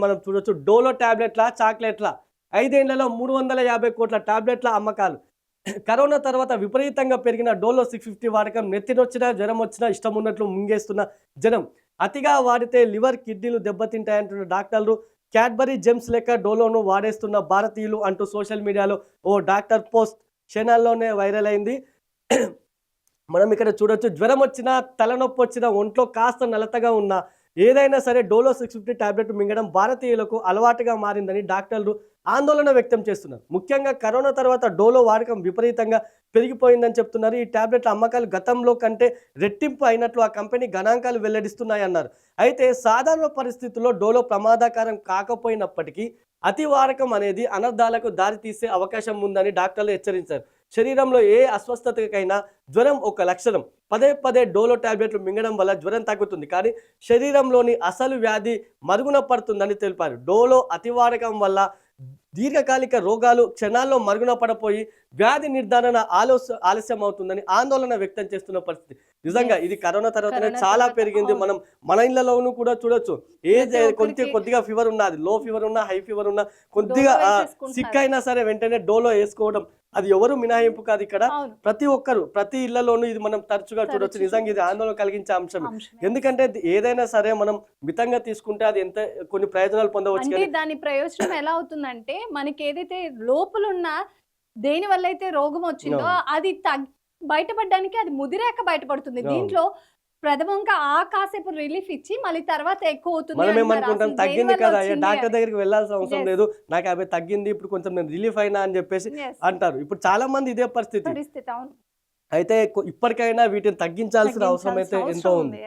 మనం చూడొచ్చు. డోలో టాబ్లెట్ల, చాక్లెట్ల 5 ఏళ్లలో 350 కోట్ల టాబ్లెట్ల అమ్మకాలు. కరోనా తర్వాత విపరీతంగా పెరిగిన డోలో 650 వాడకం. నెత్తినొచ్చినా, జ్వరం వచ్చినా ఇష్టం ఉన్నట్లు మింగేస్తున్న జనం. అతిగా వాడితే లివర్, కిడ్నీలు దెబ్బతింటాయంటున్న డాక్టర్లు. క్యాడ్బరీ జెమ్స్ లెక్క డోలోను వాడేస్తున్న భారతీయులు అంటూ సోషల్ మీడియాలో ఓ డాక్టర్ పోస్ట్ క్షణాల్లోనే వైరల్ అయింది. మనం ఇక్కడ చూడొచ్చు. జ్వరం వచ్చినా, తలనొప్పి వచ్చినా, ఒంట్లో కాస్త నలతగా ఉన్నా ఏదైనా సరే డోలో 650 టాబ్లెట్ మింగడం భారతీయులకు అలవాటుగా మారిందని డాక్టర్లు ఆందోళన వ్యక్తం చేస్తున్నారు. ముఖ్యంగా కరోనా తర్వాత డోలో వాడకం విపరీతంగా పెరిగిపోయిందని చెప్తున్నారు. ఈ టాబ్లెట్ల అమ్మకాలు గతంలో కంటే రెట్టింపు అయినట్లు ఆ కంపెనీ గణాంకాలు వెల్లడిస్తున్నాయన్నారు. అయితే సాధారణ పరిస్థితుల్లో డోలో ప్రమాదకరం కాకపోయినప్పటికీ అతి వాడకం అనేది అనర్థాలకు దారితీసే అవకాశం ఉందని డాక్టర్లు హెచ్చరించారు. శరీరంలో ఏ అస్వస్థతకైనా జ్వరం ఒక లక్షణం. పదే పదే డోలో టాబ్లెట్లు మింగడం వల్ల జ్వరం తగ్గుతుంది, కానీ శరీరంలోని అసలు వ్యాధి మరుగున పడుతుందని తెలిపారు. డోలో అతివాడకం వల్ల దీర్ఘకాలిక రోగాలు క్షణాల్లో మరుగున పడిపోయి వ్యాధి నిర్ధారణ ఆలస్యం అవుతుందని ఆందోళన వ్యక్తం చేస్తున్న పరిస్థితి. నిజంగా ఇది కరోనా తర్వాతనే చాలా పెరిగింది. మనం మన ఇళ్లలోనూ కూడా చూడొచ్చు. కొద్దిగా ఫీవర్ ఉన్నది, లో ఫీవర్ ఉన్నా, హై ఫీవర్ ఉన్నా, కొద్దిగా సిక్ అయినా సరే వెంటనే డోలో వేసుకోవడం. అది ఎవరు మినహాయింపు కాదు. ఇక్కడ ప్రతి ఒక్కరు, ప్రతి ఇళ్లలోనూ ఇది మనం తరచుగా చూడొచ్చు. నిజంగా ఇది ఆందోళన కలిగించే అంశం. ఎందుకంటే ఏదైనా సరే మనం మితంగా తీసుకుంటే అది ఎంత కొన్ని ప్రయోజనాలు పొందవచ్చు. దాని ప్రయోజనం ఎలా అవుతుందంటే, మనకి ఏదైతే లోపలున్న దేని వల్ల అయితే రోగం వచ్చిందో అది బయటపడడానికి అది ముదిరాక బయటపడుతుంది. దీంట్లో ప్రథమంగా కాసేపు రిలీఫ్ ఇచ్చి మళ్ళీ తర్వాత ఎక్కువ అవుతుంది. మనం ఏమనుకుంటాం, తగ్గింది కదా, డాక్టర్ దగ్గరికి వెళ్ళాల్సిన అవసరం లేదు, నాకు అవి తగ్గింది, ఇప్పుడు కొంచెం నేను రిలీఫ్ అయినా అని చెప్పేసి అంటారు. ఇప్పుడు చాలా మంది ఇదే పరిస్థితి. అయితే ఇప్పటికైనా వీటిని తగ్గించాల్సిన అవసరం అయితే ఎంతో ఉంది.